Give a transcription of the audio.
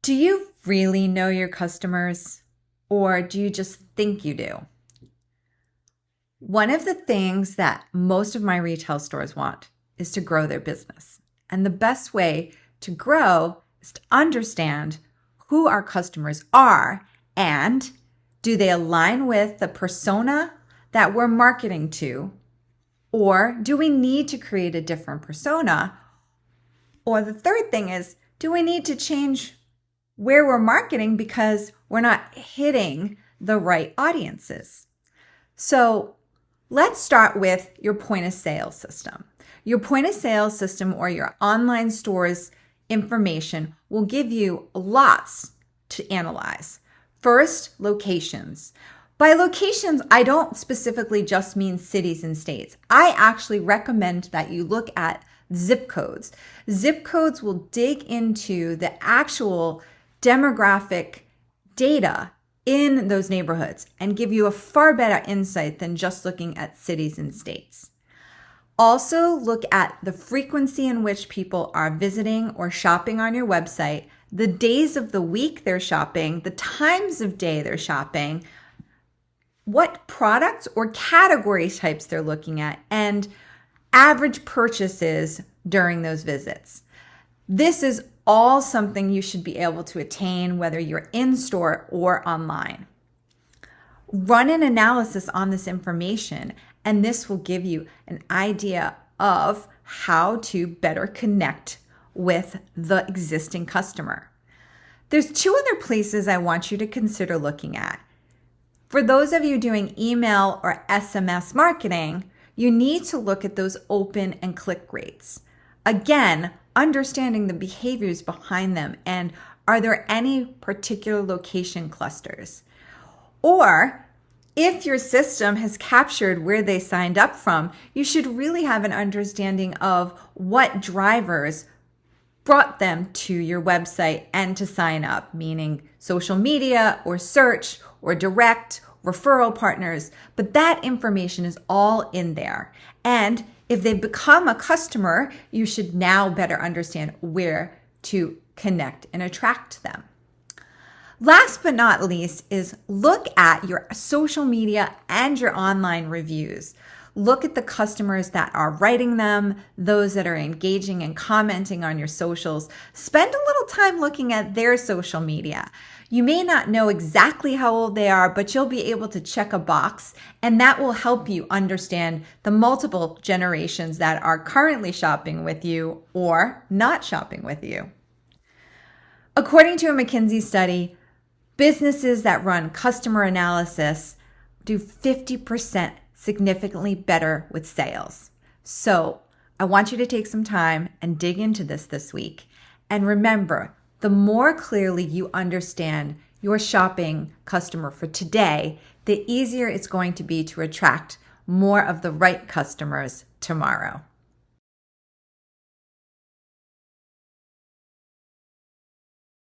Do you really know your customers, or do you just think you do? One of the things that most of my retail stores want is to grow their business. And the best way to grow is to understand who our customers are and do they align with the persona that we're marketing to, or do we need to create a different persona? Or the third thing is, do we need to change where we're marketing because we're not hitting the right audiences? So let's start with your point of sale system. Your point of sale system or your online store's information will give you lots to analyze. First, locations. By locations, I don't specifically just mean cities and states. I actually recommend that you look at zip codes. Zip codes will dig into the actual demographic data in those neighborhoods and give you a far better insight than just looking at cities and states. Also, look at the frequency in which people are visiting or shopping on your website, the days of the week they're shopping, the times of day they're shopping, what products or category types they're looking at, and average purchases during those visits. This is all something you should be able to attain whether you're in store or online. Run an analysis on this information, and this will give you an idea of how to better connect with the existing customer. There's two other places I want you to consider looking at. For those of you doing email or SMS marketing, you need to look at those open and click rates. Again, understanding the behaviors behind them, and are there any particular location clusters? Or if your system has captured where they signed up from, you should really have an understanding of what drivers brought them to your website and to sign up, meaning social media or search or direct referral partners. But that information is all in there. And if they've become a customer, you should now better understand where to connect and attract them. Last but not least is look at your social media and your online reviews. Look at the customers that are writing them, those that are engaging and commenting on your socials. Spend a little time looking at their social media. You may not know exactly how old they are, but you'll be able to check a box, and that will help you understand the multiple generations that are currently shopping with you or not shopping with you. According to a McKinsey study, businesses that run customer analysis do 50% significantly better with sales. So I want you to take some time and dig into this week. And remember, the more clearly you understand your shopping customer for today, the easier it's going to be to attract more of the right customers tomorrow.